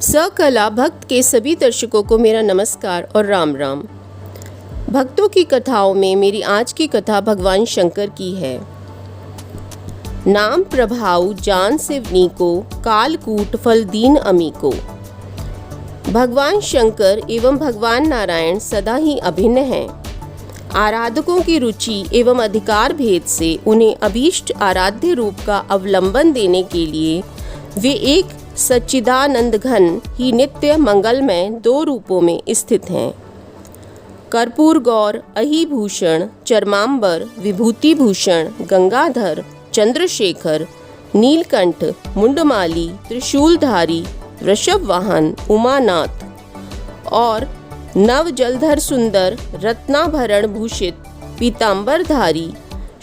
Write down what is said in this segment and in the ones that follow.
सकला भक्त के सभी दर्शकों को मेरा नमस्कार और राम राम। भक्तों की कथाओं में मेरी आज की कथा भगवान शंकर की है। नाम प्रभाव जान सिवनी को, कालकूट फल दीन अमी को। भगवान शंकर एवं भगवान नारायण सदा ही अभिन्न हैं। आराधकों की रुचि एवं अधिकार भेद से उन्हें अभीष्ट आराध्य रूप का अवलंबन देने के लिए वे एक सच्चिदानंद घन ही नित्य मंगलमय दो रूपों में स्थित हैं। कर्पूर गौर, अहिभूषण, चर्मांबर, विभूति भूषण, गंगाधर, चंद्रशेखर, नीलकंठ, मुंडमाली, त्रिशूलधारी, वृषभ वाहन, उमानाथ और नव जलधर सुंदर, रत्नाभरण भूषित, पीतांबरधारी,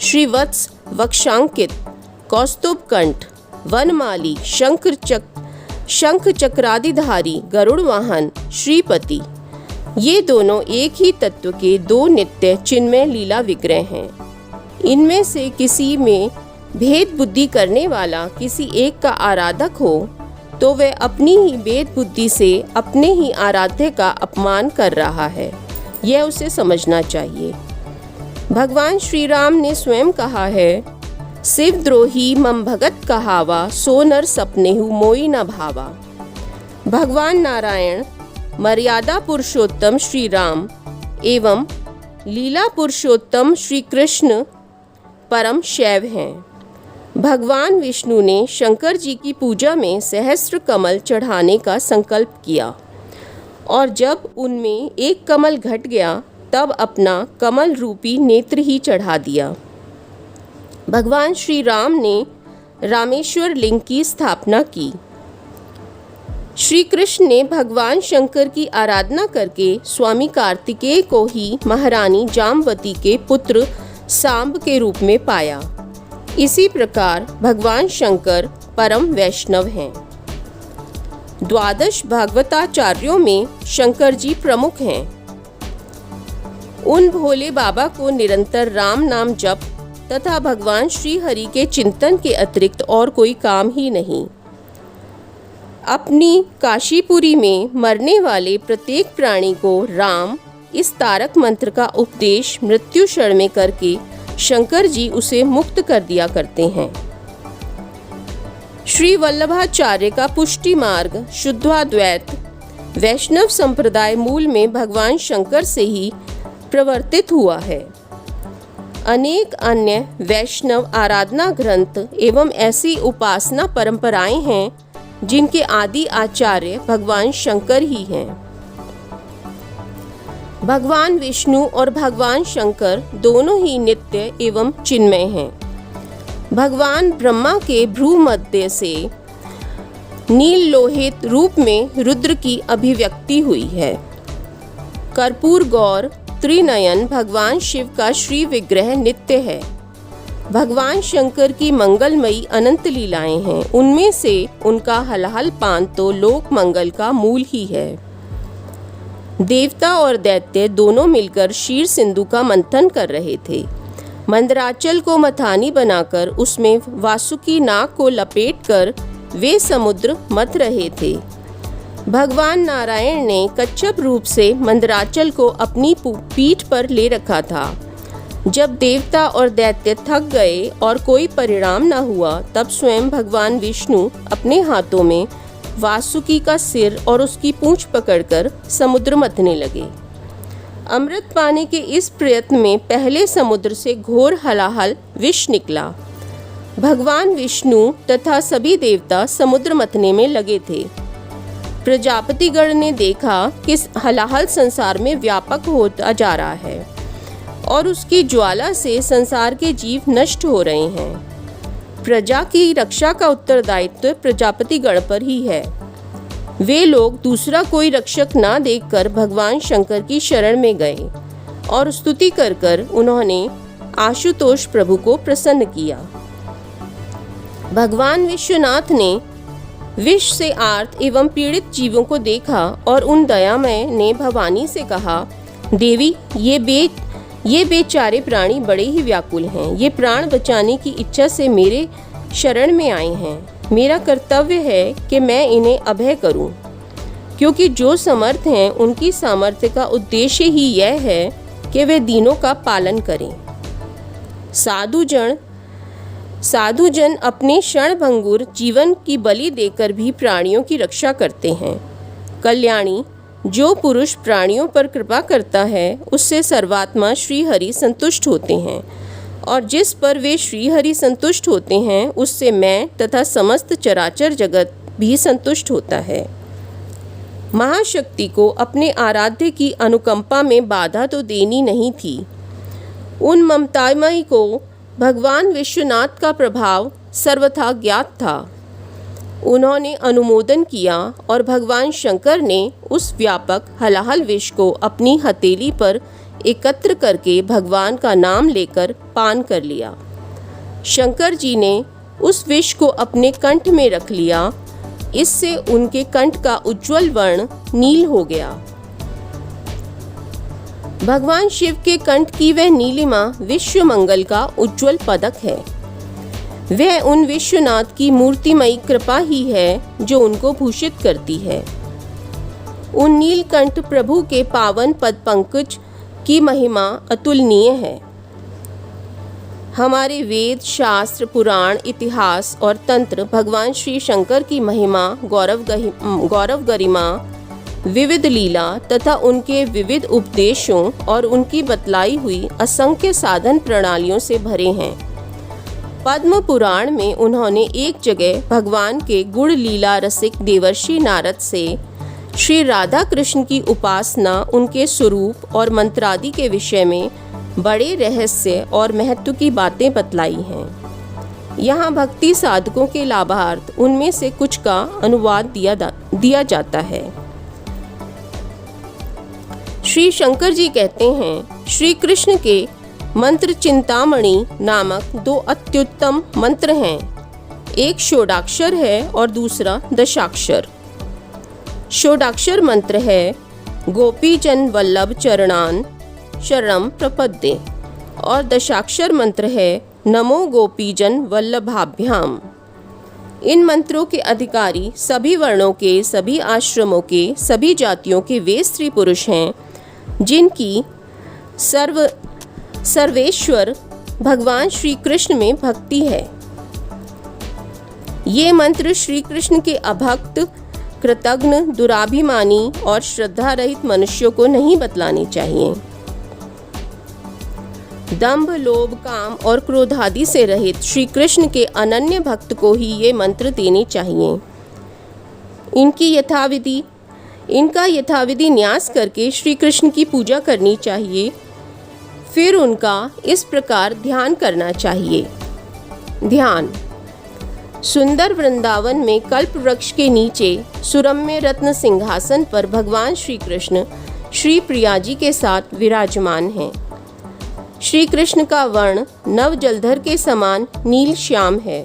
श्रीवत्स वक्षांकित, कौस्तुभकंठ, वनमाली, शंख चक्रादिधारी, गरुड़ वाहन, श्रीपति, ये दोनों एक ही तत्व के दो नित्य चिन्मय लीला विग्रह हैं। इनमें से किसी में भेद बुद्धि करने वाला किसी एक का आराधक हो तो वह अपनी ही भेद बुद्धि से अपने ही आराध्य का अपमान कर रहा है, यह उसे समझना चाहिए। भगवान श्री राम ने स्वयं कहा है, शिवद्रोही मम भगत कहावा, सो नर सपनेहु मोई न भावा। भगवान नारायण मर्यादा पुरुषोत्तम श्री राम एवं लीला पुरुषोत्तम श्री कृष्ण परम शैव हैं। भगवान विष्णु ने शंकर जी की पूजा में सहस्त्र कमल चढ़ाने का संकल्प किया और जब उनमें एक कमल घट गया तब अपना कमल रूपी नेत्र ही चढ़ा दिया। भगवान श्री राम ने रामेश्वर लिंग की स्थापना की। श्री कृष्ण ने भगवान शंकर की आराधना करके स्वामी कार्तिकेय को ही महारानी जामवती के पुत्र सांब के रूप में पाया। इसी प्रकार भगवान शंकर परम वैष्णव हैं। द्वादश भागवताचार्यों में शंकर जी प्रमुख हैं। उन भोले बाबा को निरंतर राम नाम जप तथा भगवान श्री हरि के चिंतन के अतिरिक्त और कोई काम ही नहीं। अपनी काशीपुरी में मरने वाले प्रत्येक प्राणी को राम इस तारक मंत्र का उपदेश मृत्यु क्षण में करके शंकर जी उसे मुक्त कर दिया करते हैं। श्री वल्लभाचार्य का पुष्टि मार्ग शुद्धाद्वैत वैष्णव संप्रदाय मूल में भगवान शंकर से ही प्रवर्तित हुआ है। अनेक अन्य वैष्णव आराधना ग्रंथ एवं ऐसी उपासना परंपराएं हैं जिनके आदि आचार्य भगवान शंकर ही हैं। भगवान विष्णु और भगवान शंकर दोनों ही नित्य एवं चिन्मय हैं। भगवान ब्रह्मा के भ्रू मध्य से नील लोहित रूप में रुद्र की अभिव्यक्ति हुई है। कर्पूर गौर त्रिनयन भगवान शिव का श्री विग्रह नित्य है। भगवान शंकर की मंगलमयी अनंत लीलाएं हैं। उनमें से उनका हलाहल पान तो लोक मंगल का मूल ही है। देवता और दैत्य दोनों मिलकर क्षीर सिंधु का मंथन कर रहे थे। मंदराचल को मथानी बनाकर उसमें वासुकी नाग को लपेटकर वे समुद्र मथ रहे थे। भगवान नारायण ने कच्छप रूप से मंदराचल को अपनी पीठ पर ले रखा था। जब देवता और दैत्य थक गए और कोई परिणाम न हुआ तब स्वयं भगवान विष्णु अपने हाथों में वासुकी का सिर और उसकी पूंछ पकड़कर समुद्र मथने लगे। अमृत पाने के इस प्रयत्न में पहले समुद्र से घोर हलाहल विष निकला। भगवान विष्णु तथा सभी देवता समुद्र मथने में लगे थे। प्रजापतिगण ने देखा कि हलाहल संसार में व्यापक होता जा रहा है और उसकी ज्वाला से संसार के जीव नष्ट हो रहे हैं। प्रजा की रक्षा का उत्तरदायित्व प्रजापति गण पर ही है। वे लोग दूसरा कोई रक्षक ना देखकर भगवान शंकर की शरण में गए और स्तुति कर कर उन्होंने आशुतोष प्रभु को प्रसन्न किया। भगवान विश्वनाथ ने विष से आर्त एवं पीड़ित जीवों को देखा और उन दयामय ने भवानी से कहा, देवी ये बेचारे प्राणी बड़े ही व्याकुल हैं। ये प्राण बचाने की इच्छा से मेरे शरण में आए हैं। मेरा कर्तव्य है कि मैं इन्हें अभय करूं। क्योंकि जो समर्थ हैं उनकी सामर्थ्य का उद्देश्य ही यह है कि वे दीनों का पालन करें। साधुजन अपने क्षणभंगुर जीवन की बलि देकर भी प्राणियों की रक्षा करते हैं। कल्याणी, जो पुरुष प्राणियों पर कृपा करता है उससे सर्वात्मा श्री हरि संतुष्ट होते हैं, और जिस पर वे श्री हरि संतुष्ट होते हैं उससे मैं तथा समस्त चराचर जगत भी संतुष्ट होता है। महाशक्ति को अपने आराध्य की अनुकंपा में बाधा तो देनी नहीं थी। उन ममतामयी को भगवान विश्वनाथ का प्रभाव सर्वथा ज्ञात था। उन्होंने अनुमोदन किया और भगवान शंकर ने उस व्यापक हलाहल विष को अपनी हथेली पर एकत्र करके भगवान का नाम लेकर पान कर लिया। शंकर जी ने उस विष को अपने कंठ में रख लिया। इससे उनके कंठ का उज्ज्वल वर्ण नील हो गया। भगवान शिव के कंठ की वह नीलिमा विश्व मंगल का उज्ज्वल पदक है। वह उन विश्वनाथ की मूर्तिमयी कृपा ही है जो उनको भूषित करती है। उन नीलकंठ प्रभु के पावन पद पंकज की महिमा अतुलनीय है। हमारे वेद, शास्त्र, पुराण, इतिहास और तंत्र भगवान श्री शंकर की महिमा, गौरव गरिमा, विविध लीला तथा उनके विविध उपदेशों और उनकी बतलाई हुई असंख्य साधन प्रणालियों से भरे हैं। पद्म पुराण में उन्होंने एक जगह भगवान के गुण लीला रसिक देवर्षि नारद से श्री राधा कृष्ण की उपासना, उनके स्वरूप और मंत्रादि के विषय में बड़े रहस्य और महत्व की बातें बतलाई हैं। यहाँ भक्ति साधकों के लाभार्थ उनमें से कुछ का अनुवाद दिया जाता है। श्री शंकर जी कहते हैं, श्री कृष्ण के मंत्र चिंतामणि नामक 2 अत्युत्तम मंत्र हैं। एक षोडाक्षर है और दूसरा दशाक्षर। षोडाक्षर मंत्र है गोपीजन वल्लभ चरणान शरणं प्रपद्ये और दशाक्षर मंत्र है नमो गोपीजन वल्लभाभ्याम। इन मंत्रों के अधिकारी सभी वर्णों के, सभी आश्रमों के, सभी जातियों के वे स्त्री पुरुष हैं जिनकी सर्वेश्वर भगवान श्री कृष्ण में भक्ति है। ये मंत्र श्री कृष्ण के अभक्त, कृतघ्न, दुराभिमानी और श्रद्धा रहित मनुष्यों को नहीं बतलाने चाहिए। दंभ, लोभ, काम और क्रोध आदि से रहित श्री कृष्ण के अनन्य भक्त को ही ये मंत्र देने चाहिए। इनका यथाविधि न्यास करके श्री कृष्ण की पूजा करनी चाहिए। फिर उनका इस प्रकार ध्यान करना चाहिए। ध्यान। सुंदर वृंदावन में कल्प वृक्ष के नीचे सुरम्य रत्न सिंहासन पर भगवान श्री कृष्ण श्री प्रिया जी के साथ विराजमान हैं। श्री कृष्ण का वर्ण नव जलधर के समान नील श्याम है।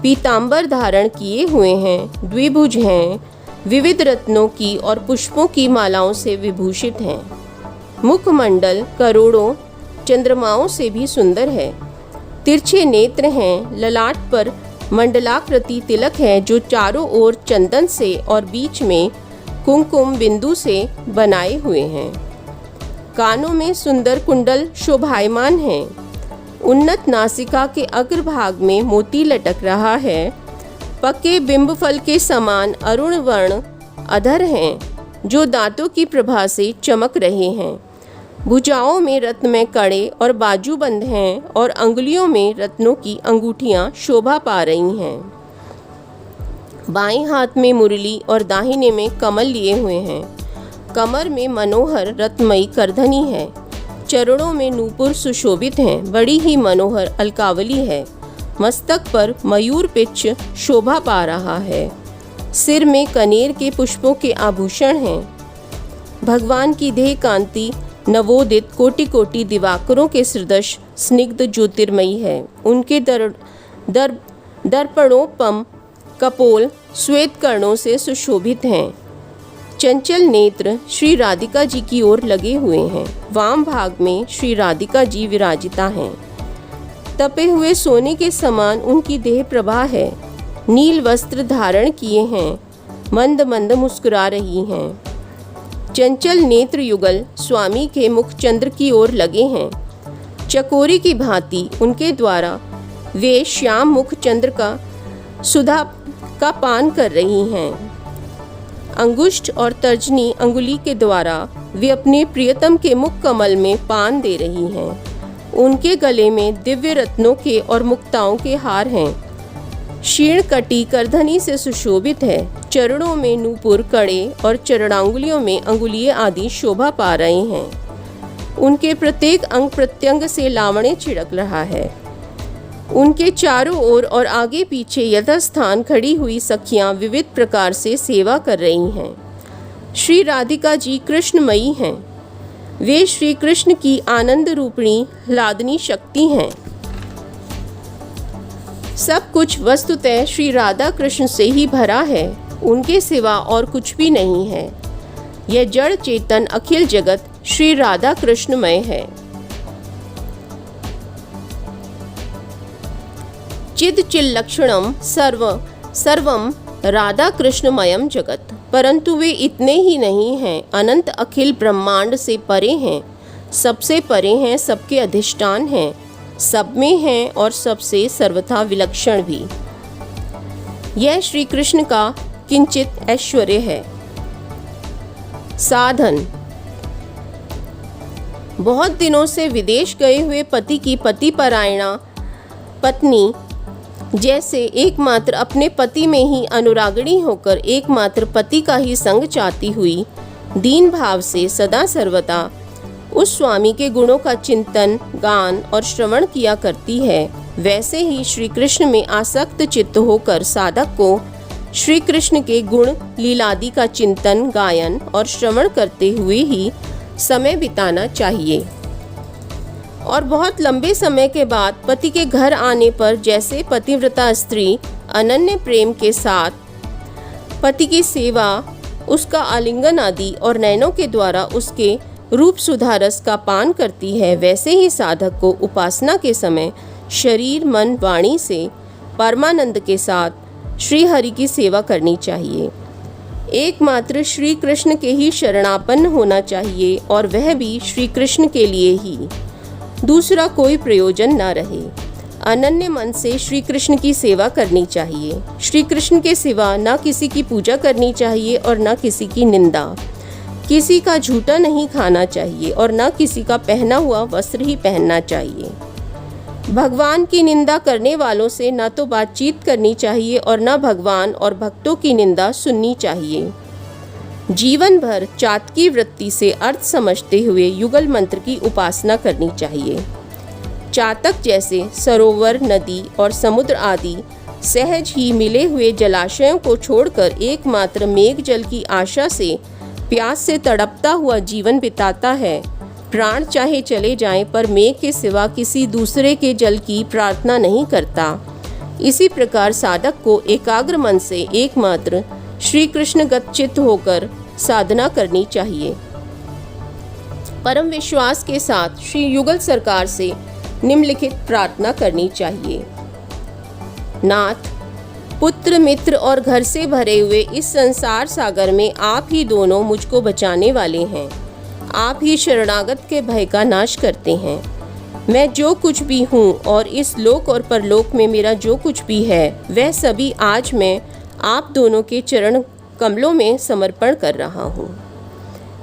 पीतांबर धारण किए हुए हैं, द्विभुज हैं, विविध रत्नों की और पुष्पों की मालाओं से विभूषित हैं। मुखमंडल करोड़ों चंद्रमाओं से भी सुंदर है। तिरछे नेत्र हैं, ललाट पर मंडलाकृति तिलक है जो चारों ओर चंदन से और बीच में कुमकुम बिंदु से बनाए हुए हैं। कानों में सुंदर कुंडल शोभायमान हैं। उन्नत नासिका के अग्रभाग में मोती लटक रहा है। पके बिंबफल के समान अरुण वर्ण अधर हैं जो दांतों की प्रभा से चमक रहे हैं। भुजाओं में रत्नमय कड़े और बाजूबंद हैं और अंगुलियों में रत्नों की अंगूठियां शोभा पा रही हैं। बाएं हाथ में मुरली और दाहिने में कमल लिए हुए हैं। कमर में मनोहर रत्नमयी करधनी है। चरणों में नूपुर सुशोभित हैं। बड़ी ही मनोहर अलकावली है। मस्तक पर मयूर पिच्छ शोभा पा रहा है। सिर में कनेर के पुष्पों के आभूषण हैं। भगवान की देह कांति नवोदित कोटि कोटि दिवाकरों के सदृश स्निग्ध ज्योतिर्मयी है। उनके दर्पणोपम कपोल श्वेत कर्णों से सुशोभित हैं। चंचल नेत्र श्री राधिका जी की ओर लगे हुए हैं। वाम भाग में श्री राधिका जी विराजिता हैं। तपे हुए सोने के समान उनकी देह प्रभा है। नील वस्त्र धारण किए हैं। मंद मंद मुस्कुरा रही हैं। चंचल नेत्र युगल स्वामी के मुख चंद्र की ओर लगे हैं। चकोरी की भांति उनके द्वारा वे श्याम मुख चंद्र का सुधा का पान कर रही हैं। अंगुष्ठ और तर्जनी अंगुली के द्वारा वे अपने प्रियतम के मुख कमल में पान दे रही हैं। उनके गले में दिव्य रत्नों के और मुक्ताओं के हार हैं। क्षीण कटी करधनी से सुशोभित है। चरणों में नूपुर कड़े और चरणांगुलियों में अंगुलियां आदि शोभा पा रहे हैं। उनके प्रत्येक अंग प्रत्यंग से लावण्य छिड़क रहा है। उनके चारों ओर और आगे पीछे यथास्थान खड़ी हुई सखियां विविध प्रकार से सेवा कर रही हैं। श्री राधिका जी कृष्णमयी हैं। वे श्री कृष्ण की आनंद रूपिणी ह्लादनी शक्ति हैं। सब कुछ वस्तुतः श्री राधा कृष्ण से ही भरा है। उनके सिवा और कुछ भी नहीं है। यह जड़ चेतन अखिल जगत श्री राधा कृष्णमय है। चिद चिल लक्षणम सर्वम राधा कृष्णमयम जगत। परंतु वे इतने ही नहीं हैं, अनंत अखिल ब्रह्मांड से परे हैं, सबसे परे हैं, सबके अधिष्ठान हैं, सब में हैं और सबसे सर्वथा विलक्षण भी। यह श्री कृष्ण का किंचित ऐश्वर्य है। साधन। बहुत दिनों से विदेश गए हुए पति की पतिपरायणा पत्नी जैसे एकमात्र अपने पति में ही अनुरागिणी होकर एकमात्र पति का ही संग चाहती हुई दीन भाव से सदा सर्वदा उस स्वामी के गुणों का चिंतन, गान और श्रवण किया करती है, वैसे ही श्री कृष्ण में आसक्त चित्त होकर साधक को श्री कृष्ण के गुण लीलादि का चिंतन, गायन और श्रवण करते हुए ही समय बिताना चाहिए। और बहुत लंबे समय के बाद पति के घर आने पर जैसे पतिव्रता स्त्री अनन्य प्रेम के साथ पति की सेवा, उसका आलिंगन आदि और नयनों के द्वारा उसके रूप सुधारस का पान करती है, वैसे ही साधक को उपासना के समय शरीर, मन, वाणी से परमानंद के साथ श्री हरि की सेवा करनी चाहिए। एकमात्र श्री कृष्ण के ही शरणापन्न होना चाहिए और वह भी श्री कृष्ण के लिए ही, दूसरा कोई प्रयोजन न रहे। अनन्य मन से श्री कृष्ण की सेवा करनी चाहिए। श्री कृष्ण के सिवा न किसी की पूजा करनी चाहिए और न किसी की निंदा। किसी का झूठा नहीं खाना चाहिए और न किसी का पहना हुआ वस्त्र ही पहनना चाहिए। भगवान की निंदा करने वालों से न तो बातचीत करनी चाहिए और न भगवान और भक्तों की निंदा सुननी चाहिए। जीवन भर चातकी वृत्ति से अर्थ समझते हुए युगल मंत्र की उपासना करनी चाहिए। चातक जैसे सरोवर, नदी और समुद्र आदि सहज ही मिले हुए जलाशयों को छोड़कर एकमात्र मेघ जल की आशा से प्यास से तड़पता हुआ जीवन बिताता है। प्राण चाहे चले जाएं पर मेघ के सिवा किसी दूसरे के जल की प्रार्थना नहीं करता। इसी प्रकार साधक को एकाग्र मन से एकमात्र श्री कृष्ण गत चित्त होकर साधना करनी चाहिए। परम विश्वास के साथ श्री युगल सरकार से निम्नलिखित प्रार्थना करनी चाहिए। नाथ, पुत्र, मित्र और घर से भरे हुए इस संसार सागर में आप ही दोनों मुझको बचाने वाले हैं। आप ही शरणागत के भय का नाश करते हैं। मैं जो कुछ भी हूँ और इस लोक और परलोक में मेरा जो कुछ भी है, वह सभी आज मैं आप दोनों के चरण कमलों में समर्पण कर रहा हूँ।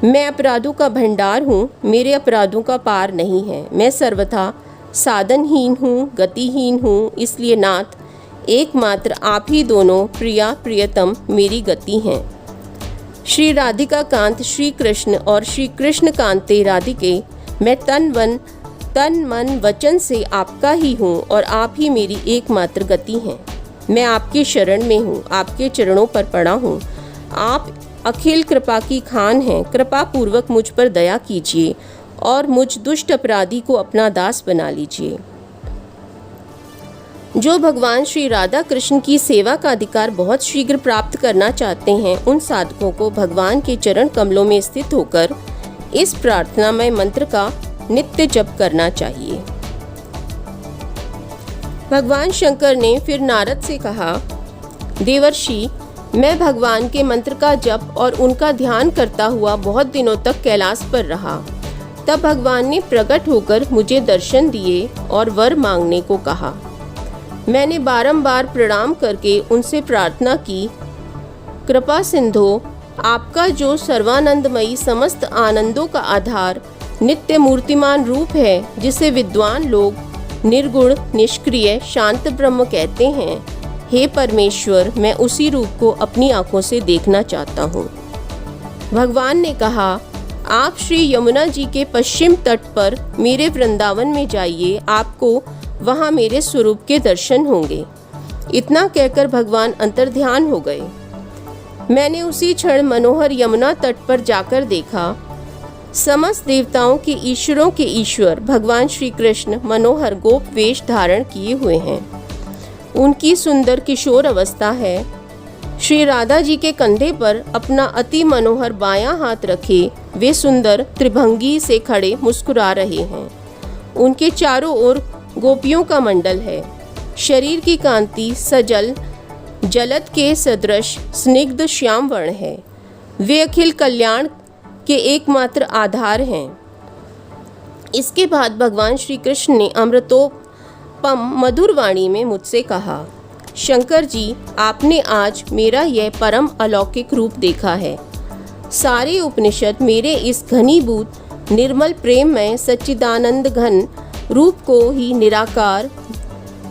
मैं अपराधों का भंडार हूँ, मेरे अपराधों का पार नहीं है। मैं सर्वथा साधनहीन हूँ, गतिहीन हूँ, इसलिए नाथ एकमात्र आप ही दोनों प्रिया प्रियतम मेरी गति हैं। श्री राधिका कांत श्री कृष्ण और श्री कृष्ण कांते राधिके, मैं तन मन वचन से आपका ही हूँ और आप ही मेरी एकमात्र गति हैं। मैं आपकी शरण में हूँ, आपके चरणों पर पड़ा हूँ। आप अखिल कृपा की खान हैं। कृपा पूर्वक मुझ पर दया कीजिए और मुझ दुष्ट अपराधी को अपना दास बना लीजिए। जो भगवान श्री राधा कृष्ण की सेवा का अधिकार बहुत शीघ्र प्राप्त करना चाहते हैं, उन साधकों को भगवान के चरण कमलों में स्थित होकर इस प्रार्थनामय मंत्र का नित्य जप करना चाहिए। भगवान शंकर ने फिर नारद से कहा, देवर्षि, मैं भगवान के मंत्र का जप और उनका ध्यान करता हुआ बहुत दिनों तक कैलाश पर रहा। तब भगवान ने प्रकट होकर मुझे दर्शन दिए और वर मांगने को कहा। मैंने बारंबार प्रणाम करके उनसे प्रार्थना की, कृपा सिंधो, आपका जो सर्वानंदमयी समस्त आनंदों का आधार नित्य मूर्तिमान रूप है, जिसे विद्वान लोग निर्गुण निष्क्रिय शांत ब्रह्म कहते हैं, हे परमेश्वर, मैं उसी रूप को अपनी आंखों से देखना चाहता हूँ। भगवान ने कहा, आप श्री यमुना जी के पश्चिम तट पर मेरे वृंदावन में जाइए, आपको वहाँ मेरे स्वरूप के दर्शन होंगे। इतना कहकर भगवान अंतर्ध्यान हो गए। मैंने उसी क्षण मनोहर यमुना तट पर जाकर देखा। समस्त देवताओं के ईश्वरों के ईश्वर भगवान श्री कृष्ण मनोहर गोप वेश धारण किए हुए हैं। उनकी सुंदर किशोर अवस्था है। श्री राधा जी के कंधे पर अपना अति मनोहर बायां हाथ रखे वे सुंदर त्रिभंगी से खड़े मुस्कुरा रहे हैं। उनके चारों ओर गोपियों का मंडल है। शरीर की कांति सजल जलद के सदृश स्निग्ध श्याम वर्ण है। वे अखिल कल्याण के एकमात्र आधार हैं। इसके बाद भगवान श्री कृष्ण ने अमृतोपम मधुर वाणी में मुझसे कहा, शंकर जी, आपने आज मेरा यह परम अलौकिक रूप देखा है। सारे उपनिषद मेरे इस घनीभूत निर्मल प्रेममय सच्चिदानंद घन रूप को ही निराकार,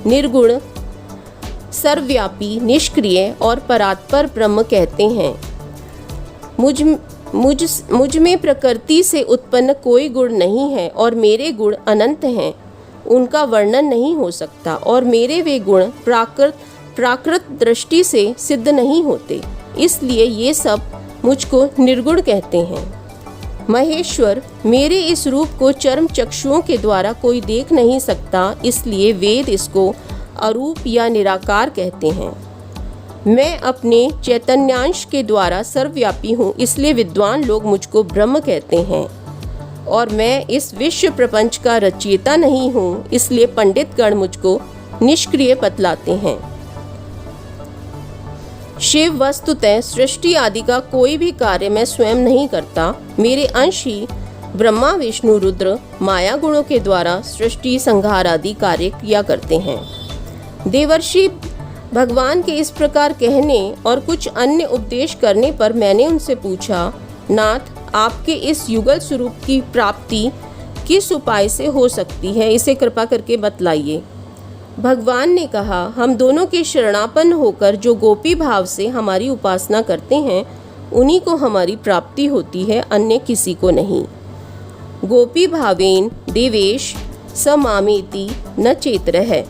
निर्गुण, सर्वव्यापी, निष्क्रिय और परात्पर ब्रह्म कहते हैं। मुझ में प्रकृति से उत्पन्न कोई गुण नहीं है और मेरे गुण अनंत हैं, उनका वर्णन नहीं हो सकता और मेरे वे गुण प्राकृत दृष्टि से सिद्ध नहीं होते, इसलिए ये सब मुझको निर्गुण कहते हैं। महेश्वर, मेरे इस रूप को चर्म चक्षुओं के द्वारा कोई देख नहीं सकता, इसलिए वेद इसको अरूप या निराकार कहते हैं। मैं अपने चैतन्यांश के द्वारा सर्वव्यापी हूँ, इसलिए विद्वान लोग मुझको ब्रह्म कहते हैं। और मैं इस विश्व प्रपंच का रचयिता नहीं हूँ, इसलिए पंडित गण मुझको निष्क्रिय बतलाते हैं। शिव वस्तुतः सृष्टि आदि का कोई भी कार्य मैं स्वयं नहीं करता। मेरे अंश ही ब्रह्मा विष्णु रुद्र माया गुणों के द्वारा सृष्टि संहार आदि कार्य किया करते हैं। देवर्षि भगवान के इस प्रकार कहने और कुछ अन्य उपदेश करने पर मैंने उनसे पूछा, नाथ, आपके इस युगल स्वरूप की प्राप्ति किस उपाय से हो सकती है, इसे कृपा करके बतलाइए। भगवान ने कहा, हम दोनों के शरणापन्न होकर जो गोपी भाव से हमारी उपासना करते हैं, उन्हीं को हमारी प्राप्ति होती है, अन्य किसी को नहीं। गोपी भावेन देवेश समामेति न चेत्र है।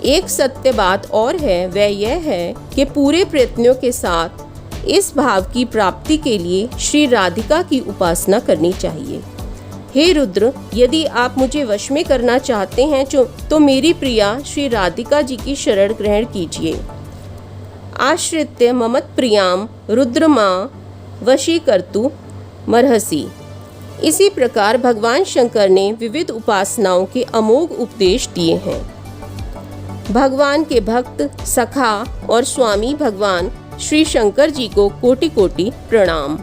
एक सत्य बात और है, वह यह है कि पूरे प्रयत्नों के साथ इस भाव की प्राप्ति के लिए श्री राधिका की उपासना करनी चाहिए। हे रुद्र, यदि आप मुझे वश में करना चाहते हैं तो मेरी प्रिया श्री राधिका जी की शरण ग्रहण कीजिए। आश्रित्य ममत प्रियाम रुद्रमा वशीकर्तु मर्हसि। इसी प्रकार भगवान शंकर ने विविध उपासनाओं के अमोघ उपदेश दिए हैं। भगवान के भक्त, सखा और स्वामी भगवान श्री शंकर जी को कोटि कोटि प्रणाम।